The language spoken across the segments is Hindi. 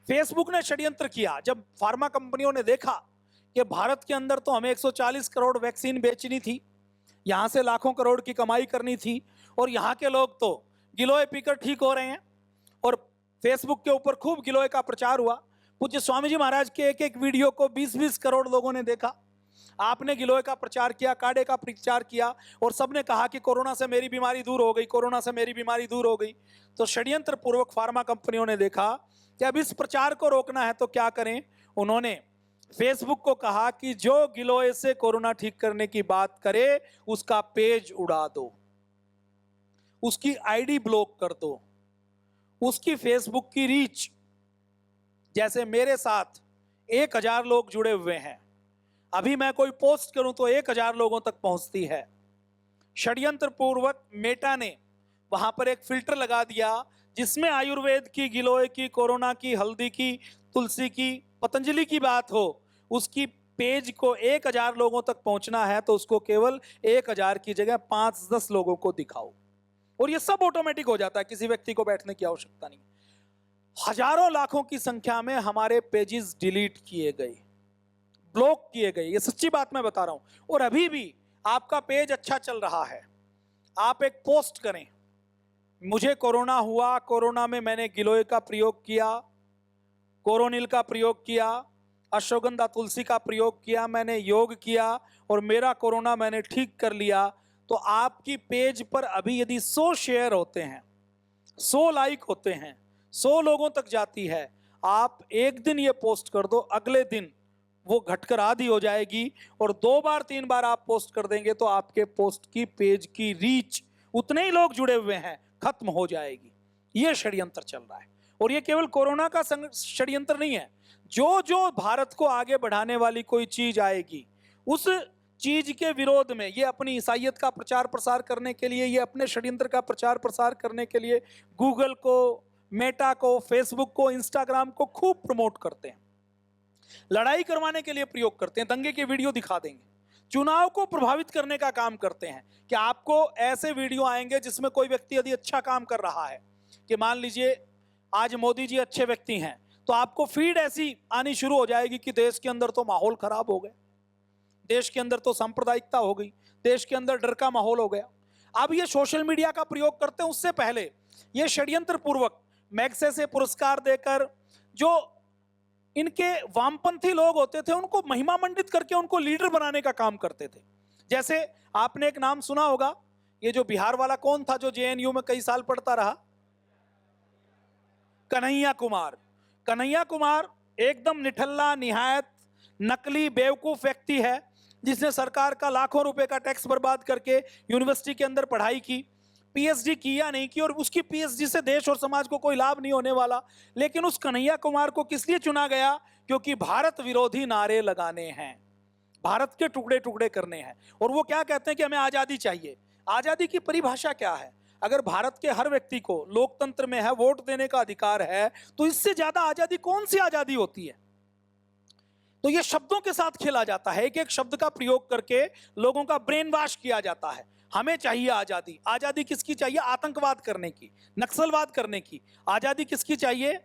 फेसबुक ने षड्यंत्र किया। जब फार्मा कंपनियों ने देखा कि भारत के अंदर तो हमें 140 करोड़ वैक्सीन बेचनी थी, यहां से लाखों करोड़ की कमाई करनी थी, और यहां के लोग तो गिलोय पीकर ठीक हो रहे हैं, और फेसबुक के ऊपर खूब गिलोय का प्रचार हुआ। पूज्य स्वामी जी महाराज के एक एक वीडियो को 20-20 करोड़ लोगों ने देखा। आपने गिलोय का प्रचार किया, काढ़े का प्रचार किया, और सबने कहा कि कोरोना से मेरी बीमारी दूर हो गई, कोरोना से मेरी बीमारी दूर हो गई। तो षड्यंत्र पूर्वक फार्मा कंपनियों ने देखा कि अब इस प्रचार को रोकना है तो क्या करें। उन्होंने फेसबुक को कहा कि जो गिलोय से कोरोना ठीक करने की बात करे उसका पेज उड़ा दो, उसकी आईडी ब्लॉक कर दो, उसकी फेसबुक की रीच, जैसे मेरे साथ 1000 लोग जुड़े हुए हैं, अभी मैं कोई पोस्ट करूं तो 1000 लोगों तक पहुंचती है। षड्यंत्र पूर्वक मेटा ने वहां पर एक फिल्टर लगा दिया जिसमें आयुर्वेद की, गिलोय की, कोरोना की, हल्दी की, तुलसी की, पतंजलि की बात हो, उसकी पेज को 1000 लोगों तक पहुंचना है तो उसको केवल 1000 की जगह 5-10 लोगों को दिखाओ, और ये सब ऑटोमेटिक हो जाता है, किसी व्यक्ति को बैठने की आवश्यकता नहीं। हजारों लाखों की संख्या में हमारे पेजेस डिलीट किए गए, ब्लॉक किए गए, ये सच्ची बात मैं बता रहा हूं। और अभी भी आपका पेज अच्छा चल रहा है, आप एक पोस्ट करें, मुझे कोरोना हुआ, कोरोना में मैंने गिलोय का प्रयोग किया, कोरोनिल का प्रयोग किया, अश्वगंधा तुलसी का प्रयोग किया, मैंने योग किया और मेरा कोरोना मैंने ठीक कर लिया, तो आपकी पेज पर अभी यदि 100 शेयर होते हैं, 100 लाइक होते हैं, 100 लोगों तक जाती है, आप एक दिन ये पोस्ट कर दो, अगले दिन वो घटकर आधी हो जाएगी, और 2 बार 3 बार आप पोस्ट कर देंगे तो आपके पोस्ट की पेज की रीच, उतने ही लोग जुड़े हुए हैं, खत्म हो जाएगी। ये षड्यंत्र चल रहा है, और ये केवल कोरोना का षड्यंत्र नहीं है। जो जो भारत को आगे बढ़ाने वाली कोई चीज आएगी, उस चीज के विरोध में ये अपनी ईसाइयत का प्रचार प्रसार करने के लिए, ये अपने षड्यंत्र का प्रचार प्रसार करने के लिए गूगल को, मेटा को, फेसबुक को, इंस्टाग्राम को खूब प्रमोट करते हैं, लड़ाई करवाने के लिए प्रयोग करते हैं, दंगे के वीडियो दिखा देंगे, चुनाव को प्रभावित करने का काम करते हैं कि आपको ऐसे वीडियो आएंगे जिसमें कोई व्यक्ति यदि अच्छा काम कर रहा है, कि मान लीजिए आज मोदी जी अच्छे व्यक्ति हैं, तो आपको फीड ऐसी आनी शुरू हो जाएगी कि देश के अंदर तो माहौल खराब हो गया, देश के अंदर तो सांप्रदायिकता हो गई, देश के अंदर डर का माहौल हो गया। अब ये सोशल मीडिया का प्रयोग करते हैं, उससे पहले ये षड्यंत्र पूर्वक मैग्से से पुरस्कार देकर जो इनके वामपंथी लोग होते थे उनको महिमा मंडित करके उनको लीडर बनाने का काम करते थे। जैसे आपने एक नाम सुना होगा, ये जो बिहार वाला कौन था जो जेएनयू में कई साल पढ़ता रहा, कन्हैया कुमार। कन्हैया कुमार एकदम निठल्ला, निहायत नकली बेवकूफ व्यक्ति है, जिसने सरकार का लाखों रुपए का टैक्स बर्बाद करके यूनिवर्सिटी के अंदर पढ़ाई की, पीएचडी की या नहीं की, और उसकी पीएचडी से देश और समाज को कोई लाभ नहीं होने वाला। लेकिन उस कन्हैया कुमार को किस लिए चुना गया? क्योंकि भारत विरोधी नारे लगाने हैं, भारत के टुकड़े टुकड़े करने हैं। और वो क्या कहते हैं कि हमें आजादी चाहिए। आजादी की परिभाषा क्या है? अगर भारत के हर व्यक्ति को लोकतंत्र में है, वोट देने का अधिकार है, तो इससे ज्यादा आजादी कौन सी आजादी होती है? तो ये शब्दों के साथ खेला जाता है, एक एक शब्द का प्रयोग करके लोगों का ब्रेन वॉश किया जाता है। हमें चाहिए आजादी। आजादी किसकी चाहिए? आतंकवाद करने की, नक्सलवाद करने की। आजादी किसकी चाहिए?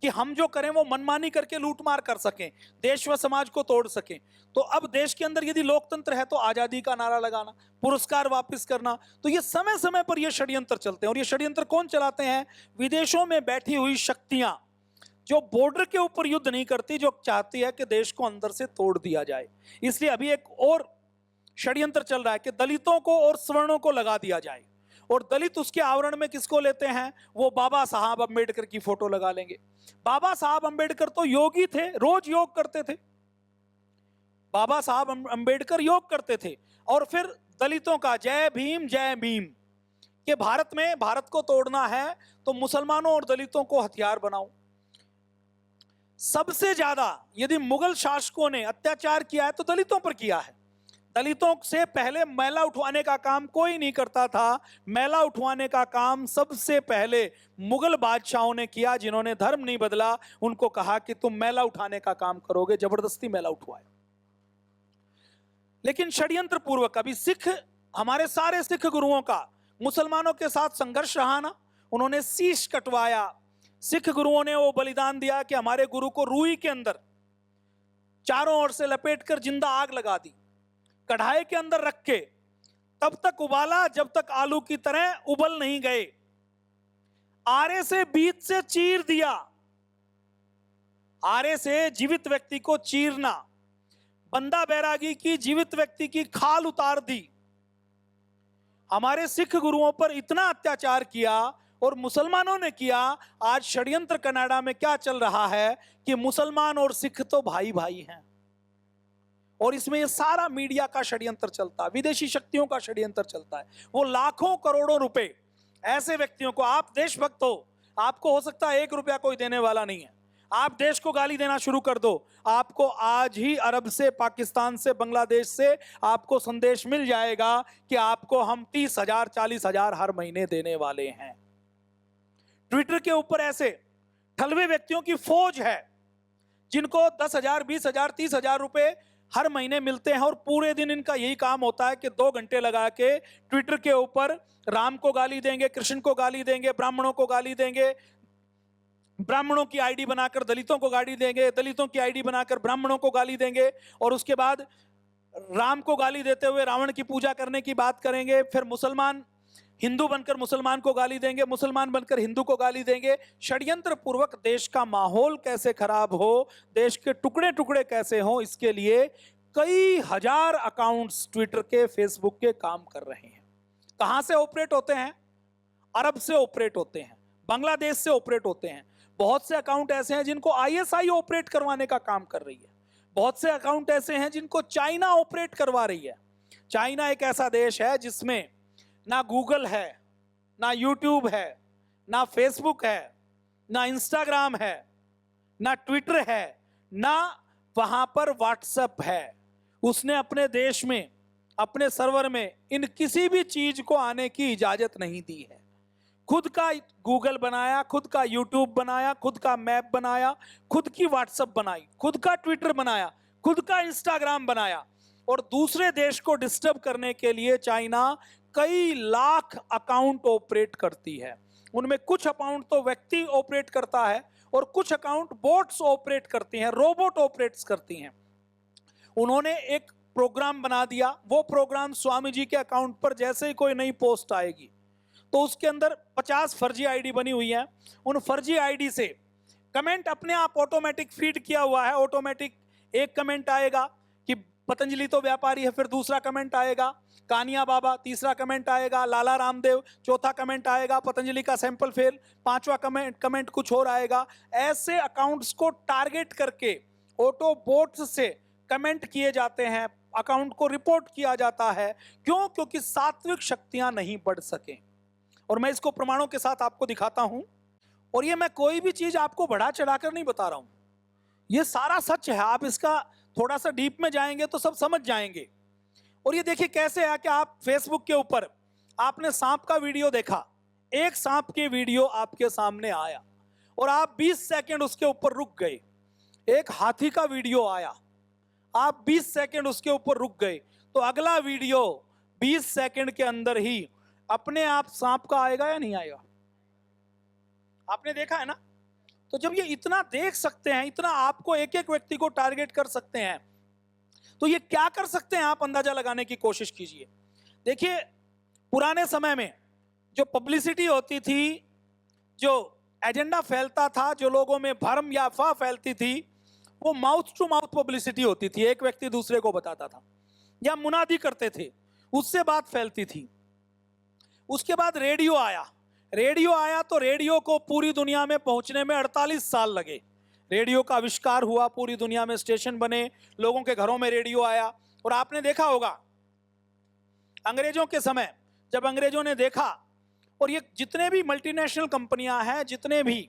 कि हम जो करें वो मनमानी करके लूटमार कर सकें, देश व समाज को तोड़ सकें। तो अब देश के अंदर यदि लोकतंत्र है तो आजादी का नारा लगाना, पुरस्कार वापस करना, तो ये समय समय पर ये षड्यंत्र चलते हैं। और ये षड्यंत्र कौन चलाते हैं? विदेशों में बैठी हुई शक्तियां, जो बॉर्डर के ऊपर युद्ध नहीं करती, जो चाहती है कि देश को अंदर से तोड़ दिया जाए। इसलिए अभी एक और षड्यंत्र चल रहा है कि दलितों को और सवर्णों को लगा दिया जाए, और दलित उसके आवरण में किसको लेते हैं? वो बाबा साहब अंबेडकर की फोटो लगा लेंगे। बाबा साहब अंबेडकर तो योगी थे, रोज योग करते थे। बाबा साहब अंबेडकर योग करते थे, और फिर दलितों का जय भीम जय भीम, कि भारत में, भारत को तोड़ना है तो मुसलमानों और दलितों को हथियार बनाओ। सबसे ज्यादा यदि मुगल शासकों ने अत्याचार किया है तो दलितों पर किया है। दलितों से पहले मैला उठवाने का काम कोई नहीं करता था। मैला उठवाने का काम सबसे पहले मुगल बादशाहों ने किया, जिन्होंने धर्म नहीं बदला। उनको कहा कि तुम मैला उठाने का काम करोगे, जबरदस्ती मैला उठवाया। लेकिन षड्यंत्र पूर्वक अभी सिख, हमारे सारे सिख गुरुओं का मुसलमानों के साथ संघर्ष रहा ना, उन्होंने शीश कटवाया, सिख गुरुओं ने वो बलिदान दिया कि हमारे गुरु को रुई के अंदर चारों ओर से लपेटकर जिंदा आग लगा दी, कढ़ाई के अंदर रख के तब तक उबाला जब तक आलू की तरह उबल नहीं गए, आरे से बीच से चीर दिया। आरे से जीवित व्यक्ति को चीरना, बंदा बैरागी की जीवित व्यक्ति की खाल उतार दी। हमारे सिख गुरुओं पर इतना अत्याचार किया और मुसलमानों ने किया। आज षड्यंत्र कनाडा में क्या चल रहा है कि मुसलमान और सिख तो भाई भाई हैं, और इसमें ये सारा मीडिया का षड्यंत्र चलता है, विदेशी शक्तियों का षड्यंत्र चलता है। वो लाखों करोड़ों रुपए ऐसे व्यक्तियों को, आप देशभक्त हो, आपको हो सकता है 1 रुपया कोई देने वाला नहीं है, आप देश को गाली देना शुरू कर दो, आपको आज ही अरब से, पाकिस्तान से, बांग्लादेश से आपको संदेश मिल जाएगा कि आपको हम 30,000 40,000 हर महीने देने वाले हैं। ट्विटर के ऊपर ऐसे ठलवे व्यक्तियों की फौज है जिनको 10,000 20,000 30,000 रुपए हर महीने मिलते हैं, और पूरे दिन इनका यही काम होता है कि 2 घंटे लगा के ट्विटर के ऊपर राम को गाली देंगे, कृष्ण को गाली देंगे, ब्राह्मणों को गाली देंगे, ब्राह्मणों की आईडी बनाकर दलितों को गाली देंगे, दलितों की आईडी बनाकर ब्राह्मणों को गाली देंगे, और उसके बाद राम को गाली देते हुए रावण की पूजा करने की बात करेंगे। फिर मुसलमान हिंदू बनकर मुसलमान को गाली देंगे, मुसलमान बनकर हिंदू को गाली देंगे। षड्यंत्र पूर्वक देश का माहौल कैसे खराब हो, देश के टुकड़े टुकड़े कैसे हो, इसके लिए कई हजार अकाउंट्स ट्विटर के, फेसबुक के काम कर रहे हैं। कहां से ऑपरेट होते हैं? अरब से ऑपरेट होते हैं, बांग्लादेश से ऑपरेट होते हैं। बहुत से अकाउंट ऐसे हैं जिनको आईएसआई ऑपरेट करवाने का काम कर रही है। बहुत से अकाउंट ऐसे हैं जिनको चाइना ऑपरेट करवा रही है। चाइना एक ऐसा देश है जिसमें ना गूगल है, ना यूट्यूब है, ना फेसबुक है, ना इंस्टाग्राम है, ना ट्विटर है, ना वहां पर व्हाट्सएप है। उसने अपने देश में, अपने सर्वर में इन किसी भी चीज को आने की इजाजत नहीं दी है। खुद का गूगल बनाया, खुद का यूट्यूब बनाया, खुद का मैप बनाया, खुद की व्हाट्सएप बनाई, खुद का ट्विटर बनाया, खुद का इंस्टाग्राम बनाया, और दूसरे देश को डिस्टर्ब करने के लिए चाइना कई लाख अकाउंट ऑपरेट करती है। उनमें कुछ अकाउंट तो व्यक्ति ऑपरेट करता है और कुछ अकाउंट बोट्स ऑपरेट करती हैं, रोबोट ऑपरेट्स करती हैं। उन्होंने एक प्रोग्राम बना दिया, वो प्रोग्राम स्वामी जी के अकाउंट पर जैसे ही कोई नई पोस्ट आएगी तो उसके अंदर 50 फर्जी आईडी बनी हुई है। उन फर्जी आईडी से कमेंट अपने आप ऑटोमेटिक फीड किया हुआ है। ऑटोमेटिक एक कमेंट आएगा कि पतंजलि तो व्यापारी है, फिर दूसरा कमेंट आएगा कानिया बाबा, तीसरा कमेंट आएगा लाला रामदेव, चौथा कमेंट आएगा पतंजलि का सैंपल फेल, पांचवा कमेंट कुछ और आएगा। ऐसे अकाउंट्स को टारगेट करके ऑटो बोट्स से कमेंट किए जाते हैं, अकाउंट को रिपोर्ट किया जाता है। क्यों? क्योंकि सात्विक शक्तियां नहीं बढ़ सके। और मैं इसको प्रमाणों के साथ आपको दिखाता हूं, और ये मैं कोई भी चीज आपको बढ़ा चढ़ाकर नहीं बता रहा हूं, ये सारा सच है। आप इसका थोड़ा सा डीप में जाएंगे तो सब समझ जाएंगे। और ये देखिए कैसे है कि आप फेसबुक के ऊपर आपने सांप का वीडियो देखा, एक सांप की वीडियो आपके सामने आया और आप 20 सेकंड उसके ऊपर रुक गए। एक हाथी का वीडियो आया, आप 20 सेकंड उसके ऊपर रुक गए, तो अगला वीडियो 20 सेकंड के अंदर ही अपने आप सांप का आएगा या नहीं आएगा? आपने देखा है ना? तो जब ये इतना देख सकते हैं, इतना आपको एक एक व्यक्ति को टारगेट कर सकते हैं, तो ये क्या कर सकते हैं आप अंदाजा लगाने की कोशिश कीजिए। देखिए पुराने समय में जो पब्लिसिटी होती थी, जो एजेंडा फैलता था, जो लोगों में भ्रम या अफवाह फैलती थी, वो माउथ टू माउथ पब्लिसिटी होती थी। एक व्यक्ति दूसरे को बताता था या मुनादी करते थे, उससे बात फैलती थी। उसके बाद रेडियो आया। रेडियो आया तो रेडियो को पूरी दुनिया में पहुंचने में 48 साल लगे। रेडियो का आविष्कार हुआ, पूरी दुनिया में स्टेशन बने, लोगों के घरों में रेडियो आया। और आपने देखा होगा अंग्रेजों के समय, जब अंग्रेजों ने देखा, और ये जितने भी मल्टीनेशनल कंपनियां हैं, जितने भी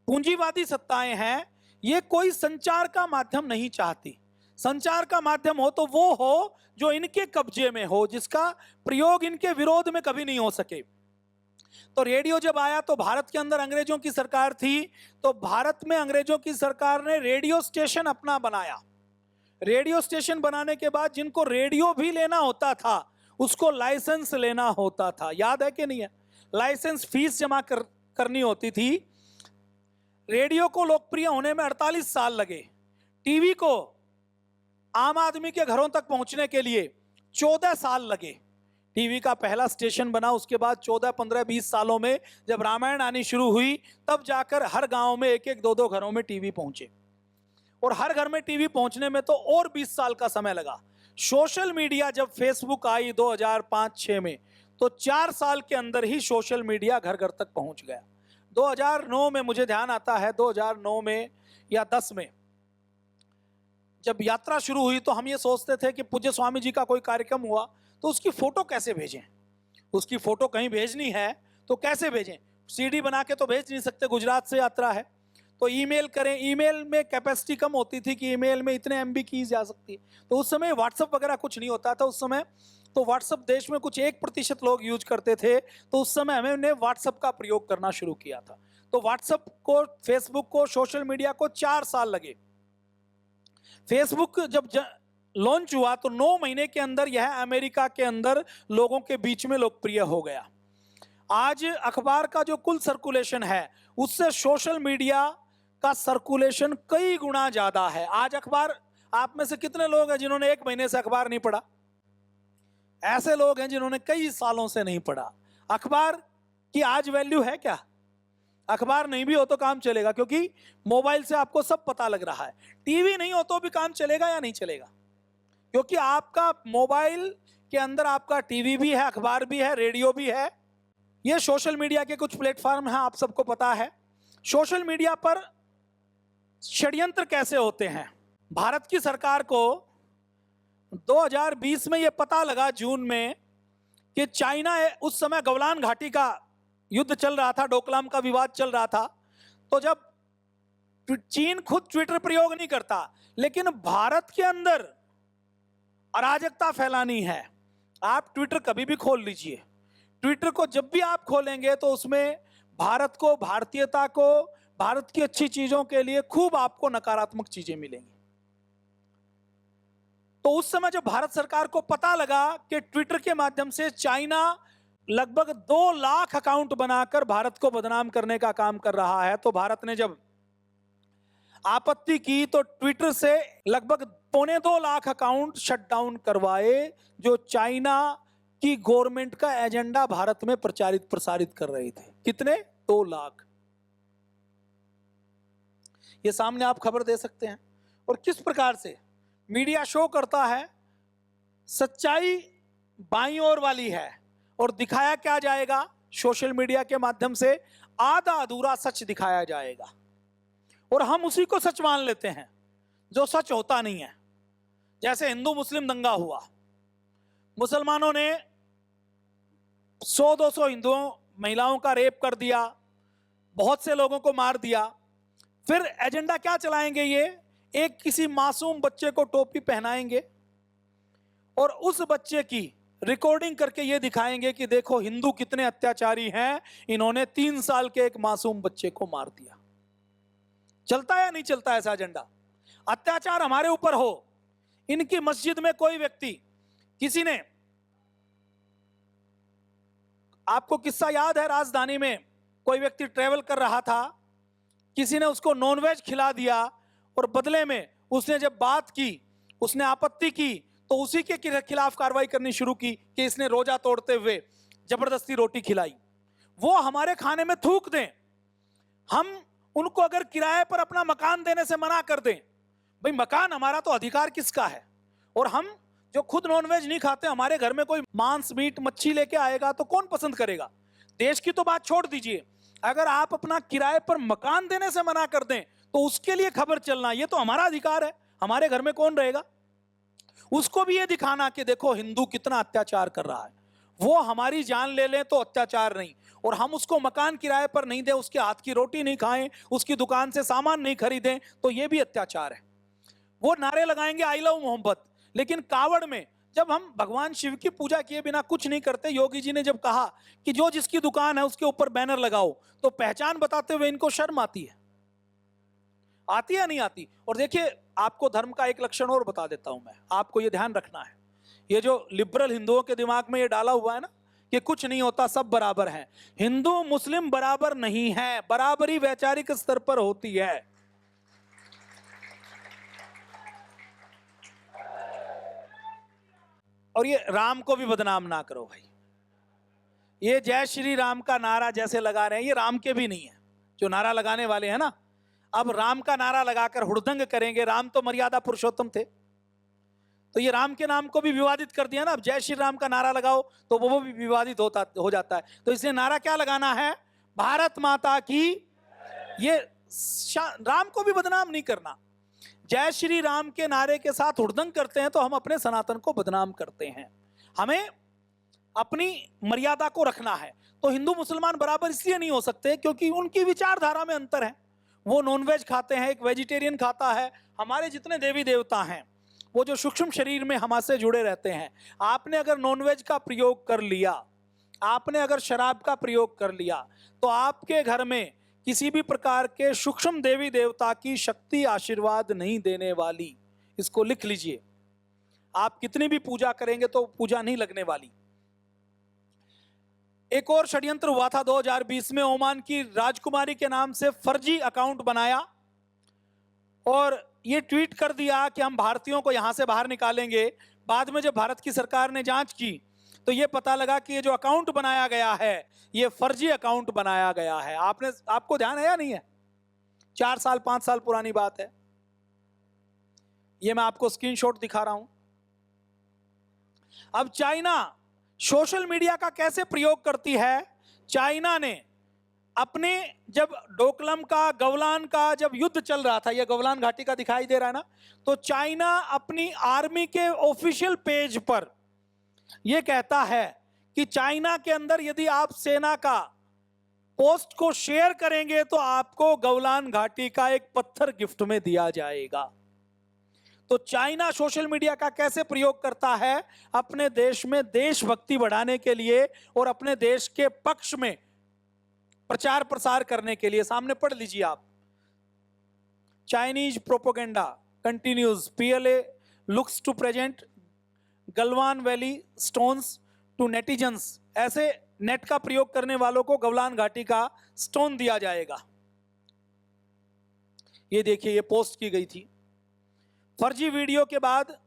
पूंजीवादी सत्ताएं हैं, ये कोई संचार का माध्यम नहीं चाहती। संचार का माध्यम हो तो वो हो जो इनके कब्जे में हो, जिसका प्रयोग इनके विरोध में कभी नहीं हो सके। तो रेडियो जब आया तो भारत के अंदर अंग्रेजों की सरकार थी, तो भारत में अंग्रेजों की सरकार ने रेडियो स्टेशन अपना बनाया। रेडियो स्टेशन बनाने के बाद जिनको रेडियो भी लेना होता था उसको लाइसेंस लेना होता था। याद है कि नहीं है? लाइसेंस फीस जमा करनी होती थी। रेडियो को लोकप्रिय होने में 48 साल लगे, टीवी को आम आदमी के घरों तक पहुंचने के लिए 14 साल लगे। टीवी का पहला स्टेशन बना, उसके बाद 14, 15, 20 सालों में जब रामायण आनी शुरू हुई तब जाकर हर गांव में एक एक दो दो घरों में टीवी पहुंचे, और हर घर में टीवी पहुंचने में तो और 20 साल का समय लगा। सोशल मीडिया जब फेसबुक आई 2005-6 में, तो 4 साल के अंदर ही सोशल मीडिया घर घर तक पहुंच गया। 2009 में मुझे ध्यान आता है, 2009 में या 10 में जब यात्रा शुरू हुई तो हम ये सोचते थे कि पूज्य स्वामी जी का कोई कार्यक्रम हुआ तो उसकी फोटो कैसे भेजें, उसकी फोटो कहीं भेजनी है तो कैसे भेजें, सीडी बना के तो भेज नहीं सकते, गुजरात से यात्रा है तो ईमेल करें। ईमेल में कैपेसिटी कम होती थी कि ईमेल में इतने एमबी की जा सकती है, तो उस समय व्हाट्सएप वगैरह कुछ नहीं होता था। उस समय तो व्हाट्सएप देश में कुछ 1% लोग यूज करते थे, तो उस समय हमने व्हाट्सएप का प्रयोग करना शुरू किया था। तो व्हाट्सएप को, फेसबुक को, सोशल मीडिया को 4 साल लगे। फेसबुक जब लॉन्च हुआ तो 9 महीने के अंदर यह अमेरिका के अंदर लोगों के बीच में लोकप्रिय हो गया। आज अखबार का जो कुल सर्कुलेशन है उससे सोशल मीडिया का सर्कुलेशन कई गुना ज्यादा है। आज अखबार, आप में से कितने लोग हैं जिन्होंने 1 महीने से अखबार नहीं पढ़ा? ऐसे लोग हैं जिन्होंने कई सालों से नहीं पढ़ा। अखबार की आज वैल्यू है क्या? अखबार नहीं भी हो तो काम चलेगा, क्योंकि मोबाइल से आपको सब पता लग रहा है। टीवी नहीं हो तो भी काम चलेगा या नहीं चलेगा, क्योंकि आपका मोबाइल के अंदर आपका टीवी भी है, अखबार भी है, रेडियो भी है। ये सोशल मीडिया के कुछ प्लेटफॉर्म हैं, आप सबको पता है। सोशल मीडिया पर षड्यंत्र कैसे होते हैं? भारत की सरकार को 2020 में यह पता लगा जून में कि चाइना, उस समय गलवान घाटी का युद्ध चल रहा था, डोकलाम का विवाद चल रहा था, तो जब चीन खुद ट्विटर प्रयोग नहीं करता लेकिन भारत के अंदर अराजकता फैलानी है। आप ट्विटर कभी भी खोल लीजिए, ट्विटर को जब भी आप खोलेंगे तो उसमें भारत को, भारतीयता को, भारत की अच्छी चीजों के लिए खूब आपको नकारात्मक चीजें मिलेंगी। तो उस समय जब भारत सरकार को पता लगा कि ट्विटर के माध्यम से चाइना लगभग 2 लाख अकाउंट बनाकर भारत को बदनाम करने का काम कर रहा है, तो भारत ने जब आपत्ति की तो ट्विटर से लगभग 2.25 लाख अकाउंट शट डाउन करवाए, जो चाइना की गवर्नमेंट का एजेंडा भारत में प्रसारित कर रहे थे। कितने? 2 लाख। ये सामने आप खबर दे सकते हैं। और किस प्रकार से मीडिया शो करता है, सच्चाई बाईं ओर वाली है और दिखाया क्या जाएगा? सोशल मीडिया के माध्यम से आधा अधूरा सच दिखाया जाएगा और हम उसी को सच मान लेते हैं जो सच होता नहीं है। जैसे हिंदू मुस्लिम दंगा हुआ, मुसलमानों ने 100-200 हिंदुओं, महिलाओं का रेप कर दिया, बहुत से लोगों को मार दिया। फिर एजेंडा क्या चलाएंगे? ये एक किसी मासूम बच्चे को टोपी पहनाएंगे और उस बच्चे की रिकॉर्डिंग करके ये दिखाएंगे कि देखो हिंदू कितने अत्याचारी हैं, इन्होंने 3 साल के एक मासूम बच्चे को मार दिया। चलता है या नहीं चलता ऐसा एजेंडा? अत्याचार हमारे ऊपर हो, इनकी मस्जिद में कोई व्यक्ति, किसी ने, आपको किस्सा याद है, राजधानी में कोई व्यक्ति ट्रेवल कर रहा था, किसी ने उसको नॉनवेज खिला दिया और बदले में उसने जब बात की, उसने आपत्ति की, तो उसी के खिलाफ कार्रवाई करनी शुरू की कि इसने रोजा तोड़ते हुए जबरदस्ती रोटी खिलाई। वो हमारे खाने में थूक दें, हम उनको अगर किराए पर अपना मकान देने से मना कर दें, भाई मकान हमारा तो अधिकार किसका है? और हम जो खुद नॉनवेज नहीं खाते, हमारे घर में कोई मांस, मीट, मच्छी लेके आएगा तो कौन पसंद करेगा? देश की तो बात छोड़ दीजिए, अगर आप अपना किराए पर मकान देने से मना कर दें तो उसके लिए खबर चलना, ये तो हमारा अधिकार है, हमारे घर में कौन रहेगा? उसको भी ये दिखाना कि देखो हिंदू कितना अत्याचार कर रहा है, वो हमारी जान ले लें तो अत्याचार नहीं, और हम उसको मकान किराए पर नहीं दें, उसके हाथ की रोटी नहीं खाएं, उसकी दुकान से सामान नहीं खरीदें, तो ये भी अत्याचार है। वो नारे लगाएंगे आई लव मोहब्बत, लेकिन कावड़ में जब हम भगवान शिव की पूजा किए बिना कुछ नहीं करते, योगी जी ने जब कहा कि जो जिसकी दुकान है उसके ऊपर बैनर लगाओ, तो पहचान बताते हुए इनको शर्म आती है? आती है नहीं आती? और देखिए, आपको धर्म का एक लक्षण और बता देता हूं मैं, आपको ये ध्यान रखना है। ये जो लिबरल हिंदुओं के दिमाग में ये डाला हुआ है ना कि कुछ नहीं होता, सब बराबर हैं। हिंदू मुस्लिम बराबर नहीं है, बराबरी वैचारिक स्तर पर होती है। और ये राम को भी बदनाम ना करो भाई, ये जय श्री राम का नारा जैसे लगा रहे हैं, ये राम के भी नहीं है जो नारा लगाने वाले हैं ना। अब राम का नारा लगाकर हुड़दंग करेंगे, राम तो मर्यादा पुरुषोत्तम थे, तो ये राम के नाम को भी विवादित कर दिया ना। अब जय श्री राम का नारा लगाओ तो वो भी विवादित हो जाता है। तो इसलिए नारा क्या लगाना है, भारत माता की। ये राम को भी बदनाम नहीं करना। जय श्री राम के नारे के साथ हुड़दंग करते हैं तो हम अपने सनातन को बदनाम करते हैं। हमें अपनी मर्यादा को रखना है। तो हिंदू मुसलमान बराबर इसलिए नहीं हो सकते क्योंकि उनकी विचारधारा में अंतर है। वो नॉनवेज खाते हैं, एक वेजिटेरियन खाता है। हमारे जितने देवी देवता हैं वो जो सूक्ष्म शरीर में हमारे जुड़े रहते हैं। आपने अगर नॉनवेज का प्रयोग कर लिया, आपने अगर शराब का प्रयोग कर लिया, तो आपके घर में किसी भी प्रकार के सूक्ष्म देवी देवता की शक्ति आशीर्वाद नहीं देने वाली। इसको लिख लीजिए, आप कितनी भी पूजा करेंगे तो पूजा नहीं लगने वाली। एक और षड्यंत्र हुआ था 2020 में, ओमान की राजकुमारी के नाम से फर्जी अकाउंट बनाया और ये ट्वीट कर दिया कि हम भारतीयों को यहां से बाहर निकालेंगे। बाद में जब भारत की सरकार ने जांच की तो ये पता लगा कि ये जो अकाउंट बनाया गया है ये फर्जी अकाउंट बनाया गया है। आपको ध्यान है या नहीं है? 4 साल 5 साल पुरानी बात है। ये मैं आपको स्क्रीनशॉट दिखा रहा हूं। अब चाइना सोशल मीडिया का कैसे प्रयोग करती है। चाइना ने अपने, जब डोकलम का, गवलान का जब युद्ध चल रहा था, ये गवलान घाटी का दिखाई दे रहा है ना, तो चाइना अपनी आर्मी के ऑफिशियल पेज पर यह कहता है कि चाइना के अंदर यदि आप सेना का पोस्ट को शेयर करेंगे तो आपको गवलान घाटी का एक पत्थर गिफ्ट में दिया जाएगा। तो चाइना सोशल मीडिया का कैसे प्रयोग करता है अपने देश में देशभक्ति बढ़ाने के लिए और अपने देश के पक्ष में प्रचार प्रसार करने के लिए। सामने पढ़ लीजिए आप। Chinese propaganda continues, PLA looks to present Galwan valley stones to netizens. ऐसे नेट का प्रयोग करने वालों को गलवान घाटी का स्टोन दिया जाएगा। ये देखिए, ये पोस्ट की गई थी। फर्जी वीडियो के बाद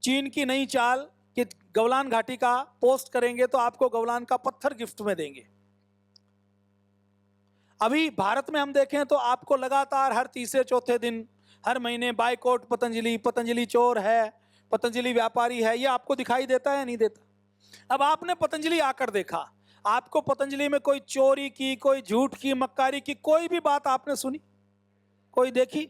चीन की नई चाल कि गलवान घाटी का पोस्ट करेंगे तो आपको गलवान का पत्थर गिफ्ट में देंगे। अभी भारत में हम देखें तो आपको लगातार हर तीसरे चौथे दिन, हर महीने बाइकॉट पतंजलि, पतंजलि चोर है, पतंजलि व्यापारी है, ये आपको दिखाई देता है नहीं देता? अब आपने पतंजलि आकर देखा, आपको पतंजलि में कोई चोरी की, कोई झूठ की, मक्कारी की कोई भी बात आपने सुनी? कोई देखी?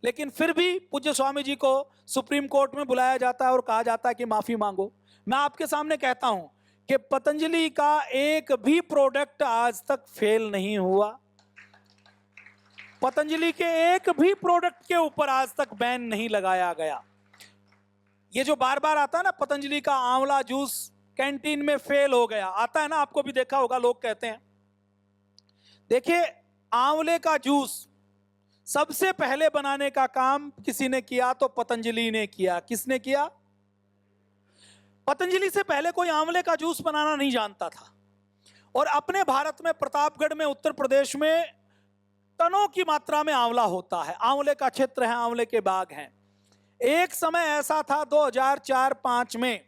लेकिन फिर भी पूज्य स्वामी जी को सुप्रीम कोर्ट में बुलाया जाता है और कहा जाता है कि माफी मांगो। मैं आपके सामने कहता हूं कि पतंजलि का एक भी प्रोडक्ट आज तक फेल नहीं हुआ। पतंजलि के एक भी प्रोडक्ट के ऊपर आज तक बैन नहीं लगाया गया। ये जो बार बार आता है ना, पतंजलि का आंवला जूस कैंटीन में फेल हो गया, आता है ना, आपको भी देखा होगा, लोग कहते हैं। देखिए, आंवले का जूस सबसे पहले बनाने का काम किसी ने किया तो पतंजलि ने किया। किसने किया? पतंजलि से पहले कोई आंवले का जूस बनाना नहीं जानता था। और अपने भारत में प्रतापगढ़ में, उत्तर प्रदेश में टनों की मात्रा में आंवला होता है। आंवले का क्षेत्र है, आंवले के बाग हैं। एक समय ऐसा था 2004-5 में,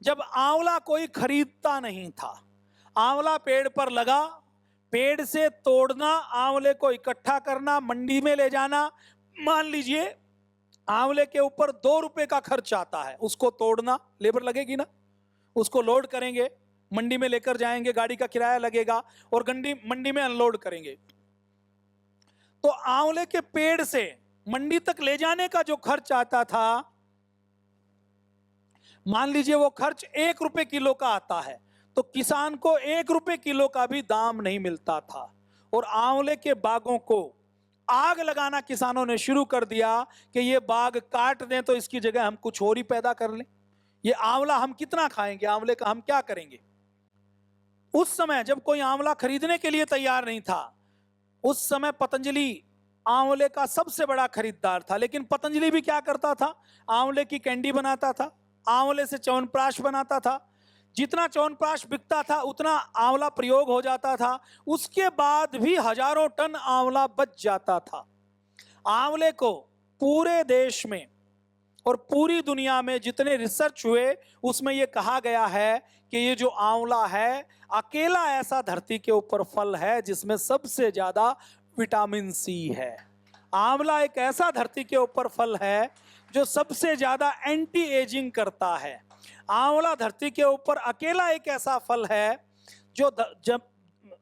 जब आंवला कोई खरीदता नहीं था। आंवला पेड़ पर लगा, पेड़ से तोड़ना, आंवले को इकट्ठा करना, मंडी में ले जाना। मान लीजिए आंवले के ऊपर 2 रुपए का खर्च आता है, उसको तोड़ना, लेबर लगेगी ना, उसको लोड करेंगे, मंडी में लेकर जाएंगे, गाड़ी का किराया लगेगा और मंडी में अनलोड करेंगे। तो आंवले के पेड़ से मंडी तक ले जाने का जो खर्च आता था, मान लीजिए वो खर्च 1 रुपए किलो का आता है, तो किसान को 1 रुपए किलो का भी दाम नहीं मिलता था। और आंवले के बागों को आग लगाना किसानों ने शुरू कर दिया कि ये बाग काट दें तो इसकी जगह हम कुछ और ही पैदा कर लें। ये आंवला हम कितना खाएंगे, आंवले का हम क्या करेंगे। उस समय जब कोई आंवला खरीदने के लिए तैयार नहीं था, उस समय पतंजलि आंवले का सबसे बड़ा खरीदार था। लेकिन पतंजलि भी क्या करता था? आंवले की कैंडी बनाता था, आंवले से च्यवनप्राश बनाता था, जितना च्यवनप्राश बिकता था उतना आंवला प्रयोग हो जाता था, उसके बाद भी हजारों टन आंवला बच जाता था। आंवले को पूरे देश में और पूरी दुनिया में जितने रिसर्च हुए उसमें यह कहा गया है कि ये जो आंवला है अकेला ऐसा धरती के ऊपर फल है जिसमें सबसे ज्यादा विटामिन सी है। आंवला एक ऐसा धरती के ऊपर फल है जो सबसे ज्यादा एंटी एजिंग करता है। आंवला धरती के ऊपर अकेला एक ऐसा फल है जो जब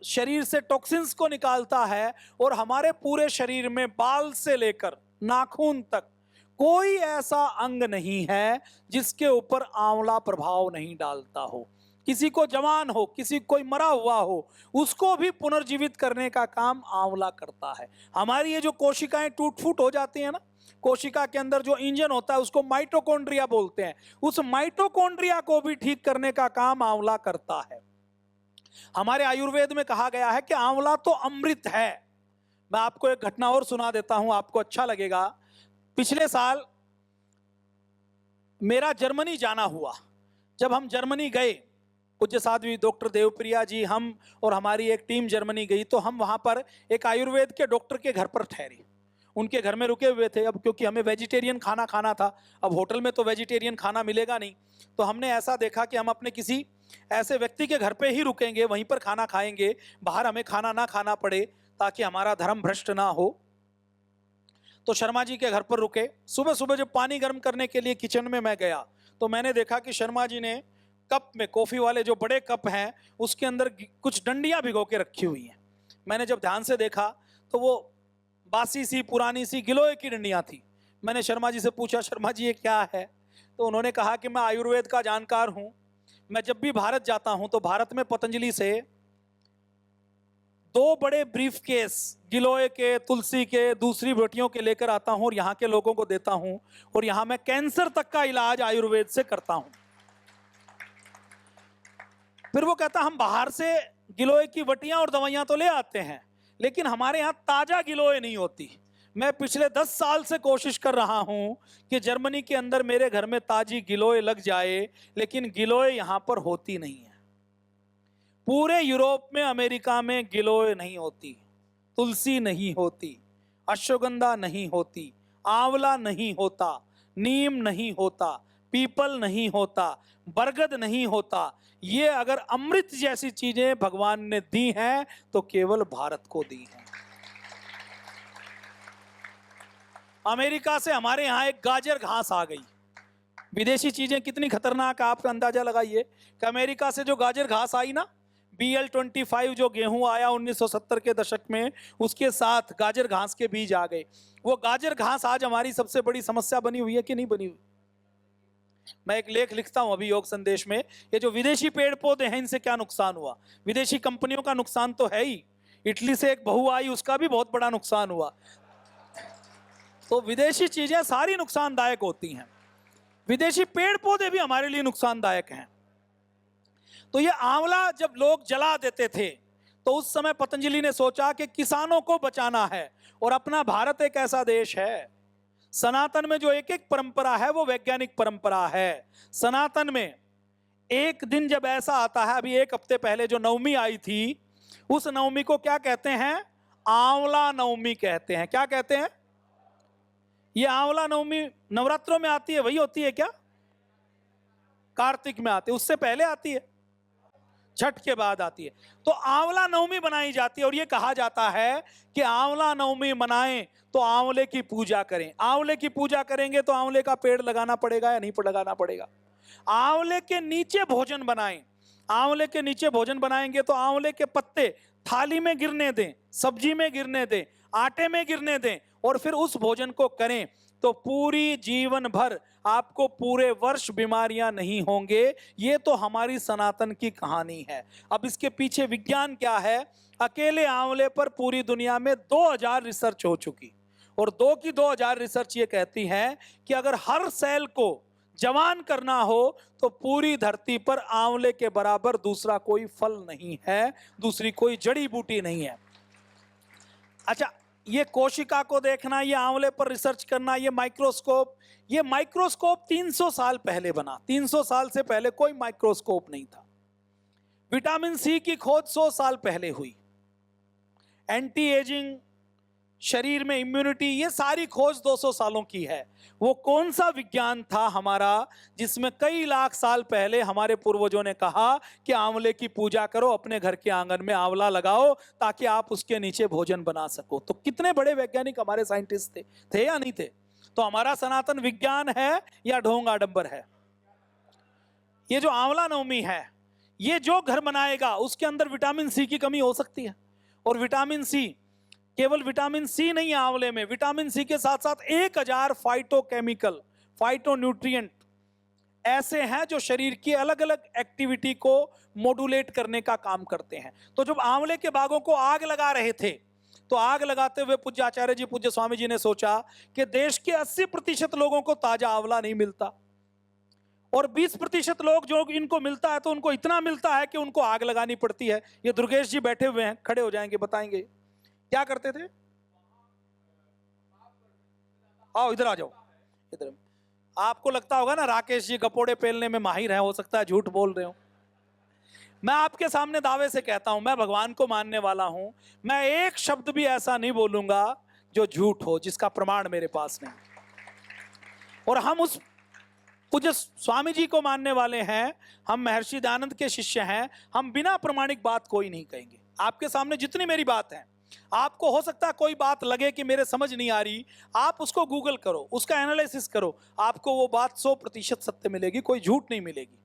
शरीर से टॉक्सिन्स को निकालता है और हमारे पूरे शरीर में बाल से लेकर नाखून तक कोई ऐसा अंग नहीं है जिसके ऊपर आंवला प्रभाव नहीं डालता हो। किसी को जवान हो, किसी कोई मरा हुआ हो, उसको भी पुनर्जीवित करने का काम आंवला करता है। हमारी ये जो कोशिकाएं टूट फूट हो जाती है ना, कोशिका के अंदर जो इंजन होता है उसको माइटोकॉन्ड्रिया बोलते हैं, उस माइटोकॉन्ड्रिया को भी ठीक करने का काम आंवला करता है। हमारे आयुर्वेद में कहा गया है कि आंवला तो अमृत है। मैं आपको एक घटना और सुना देता हूं, आपको अच्छा लगेगा। पिछले साल मेरा जर्मनी जाना हुआ। जब हम जर्मनी गए, पूज्य साध्वी डॉक्टर देवप्रिया जी, हम और हमारी एक टीम जर्मनी गई, तो हम वहां पर एक आयुर्वेद के डॉक्टर के घर पर ठहरे। उनके घर में रुके हुए थे। अब क्योंकि हमें वेजिटेरियन खाना खाना था, अब होटल में तो वेजिटेरियन खाना मिलेगा नहीं, तो हमने ऐसा देखा कि हम अपने किसी ऐसे व्यक्ति के घर पे ही रुकेंगे, वहीं पर खाना खाएंगे, बाहर हमें खाना ना खाना पड़े ताकि हमारा धर्म भ्रष्ट ना हो। तो शर्मा जी के घर पर रुके। सुबह सुबह जब पानी गर्म करने के लिए किचन में मैं गया तो मैंने देखा कि शर्मा जी ने कप में, कॉफी वाले जो बड़े कप हैं, उसके अंदर कुछ डंडियां भिगो के रखी हुई हैं। मैंने जब ध्यान से देखा तो वो बासी सी पुरानी सी गिलोय की डंडियां थी। मैंने शर्मा जी से पूछा, शर्मा जी ये क्या है? तो उन्होंने कहा कि मैं आयुर्वेद का जानकार हूं, मैं जब भी भारत जाता हूं तो भारत में पतंजलि से 2 बड़े ब्रीफ केस गिलोय के, तुलसी के, दूसरी बोटियों के लेकर आता हूं और यहाँ के लोगों को देता हूं, और यहाँ मैं कैंसर तक का इलाज आयुर्वेद से करता हूं। फिर वो कहता, हम बाहर से गिलोय की वटियां और दवाइयां तो ले आते हैं, लेकिन हमारे यहाँ ताजा गिलोय नहीं होती। मैं पिछले 10 साल से कोशिश कर रहा हूं कि जर्मनी के अंदर मेरे घर में ताजी गिलोय लग जाए, लेकिन गिलोय यहां पर होती नहीं है। पूरे यूरोप में, अमेरिका में गिलोय नहीं होती, तुलसी नहीं होती, अश्वगंधा नहीं होती, आंवला नहीं होता, नीम नहीं होता, पीपल नहीं होता, बरगद नहीं होता। ये अगर अमृत जैसी चीजें भगवान ने दी हैं तो केवल भारत को दी हैं। अमेरिका से हमारे यहां एक गाजर घास आ गई। विदेशी चीजें कितनी खतरनाक, आप अंदाजा लगाइए कि अमेरिका से जो गाजर घास आई ना, BL-25 जो गेहूं आया 1970 के दशक में, उसके साथ गाजर घास के बीज आ गए। वो गाजर घास आज हमारी सबसे बड़ी समस्या बनी हुई है कि नहीं बनी हुई? मैं एक लेख लिखता हूं अभी योग संदेश में, ये जो विदेशी पेड़ पौधे हैं इनसे क्या नुकसान हुआ। विदेशी कंपनियों का नुकसान तो है ही, इटली से एक बहू आई उसका भी बहुत बड़ा नुकसान हुआ। तो विदेशी चीजें सारी नुकसानदायक होती हैं, विदेशी पेड़ पौधे भी हमारे लिए नुकसानदायक हैं। तो ये आंवला जब लोग जला देते थे तो उस समय पतंजलि ने सोचा कि किसानों को बचाना है, और अपना भारत एक ऐसा देश है, सनातन में जो एक एक परंपरा है वो वैज्ञानिक परंपरा है। सनातन में एक दिन जब ऐसा आता है, अभी 1 हफ्ते पहले जो नवमी आई थी, उस नवमी को क्या कहते हैं? आंवला नवमी कहते हैं। क्या कहते हैं? ये आंवला नवमी नवरात्रों में आती है, वही होती है क्या? कार्तिक में आती है, उससे पहले आती है, छठ के बाद आती है। तो आंवला नवमी बनाई जाती है और ये कहा जाता है कि आंवला नवमी मनाएं तो आंवले की पूजा करें। आंवले की पूजा करेंगे तो आंवले का पेड़ लगाना पड़ेगा या नहीं लगाना पड़ेगा? आंवले के नीचे भोजन बनाएं। आंवले के नीचे भोजन बनाएंगे तो आंवले के पत्ते थाली में गिरने दें, सब्जी में गिरने दें, आटे में गिरने दें, और फिर उस भोजन को करें तो पूरी जीवन भर आपको पूरे वर्ष बीमारियां नहीं होंगे। ये तो हमारी सनातन की कहानी है। अब इसके पीछे विज्ञान क्या है? अकेले आंवले पर पूरी दुनिया में 2000 रिसर्च हो चुकी, और 2000 रिसर्च ये कहती है कि अगर हर सेल को जवान करना हो तो पूरी धरती पर आंवले के बराबर दूसरा कोई फल नहीं है, दूसरी कोई जड़ी बूटी नहीं है। अच्छा, ये कोशिका को देखना, ये आंवले पर रिसर्च करना, ये माइक्रोस्कोप 300 साल पहले बना। 300 साल से पहले कोई माइक्रोस्कोप नहीं था। विटामिन सी की खोज 100 साल पहले हुई। एंटी एजिंग, शरीर में इम्यूनिटी, ये सारी खोज 200 सालों की है। वो कौन सा विज्ञान था हमारा जिसमें कई लाख साल पहले हमारे पूर्वजों ने कहा कि आंवले की पूजा करो, अपने घर के आंगन में आंवला लगाओ ताकि आप उसके नीचे भोजन बना सको। तो कितने बड़े वैज्ञानिक हमारे साइंटिस्ट थे या नहीं थे? तो हमारा सनातन विज्ञान है या ढोंग आडंबर है? ये जो आंवला नवमी है, ये जो घर बनाएगा उसके अंदर विटामिन सी की कमी हो सकती है। और विटामिन सी, केवल विटामिन सी नहीं है आंवले में, विटामिन सी के साथ साथ 1000 फाइटोकेमिकल, फाइटोन्यूट्रिएंट ऐसे हैं जो शरीर की अलग अलग एक्टिविटी को मॉड्यूलेट करने का काम करते हैं। तो जब आंवले के बागों को आग लगा रहे थे, तो आग लगाते हुए पूज्य आचार्य जी, पूज्य स्वामी जी ने सोचा कि देश के 80% लोगों को ताजा आंवला नहीं मिलता और 20% लोग जो इनको मिलता है तो उनको इतना मिलता है कि उनको आग लगानी पड़ती है। ये दुर्गेश जी बैठे हुए हैं, खड़े हो जाएंगे, बताएंगे क्या करते थे। आओ इधर आ जाओ, इधर। आपको लगता होगा ना राकेश जी कपड़े पहनने में माहिर है, हो सकता है झूठ बोल रहे हो। मैं आपके सामने दावे से कहता हूं, मैं भगवान को मानने वाला हूं, मैं एक शब्द भी ऐसा नहीं बोलूंगा जो झूठ हो, जिसका प्रमाण मेरे पास नहीं। और हम उस पूज्य स्वामी जी को मानने वाले हैं, हम महर्षि दयानंद के शिष्य हैं, हम बिना प्रमाणिक बात कोई नहीं कहेंगे। आपके सामने जितनी मेरी बात है, आपको हो सकता है कोई बात लगे कि मेरे समझ नहीं आ रही, आप उसको गूगल करो, उसका एनालिसिस करो, आपको वो बात 100% सत्य मिलेगी, कोई झूठ नहीं मिलेगी।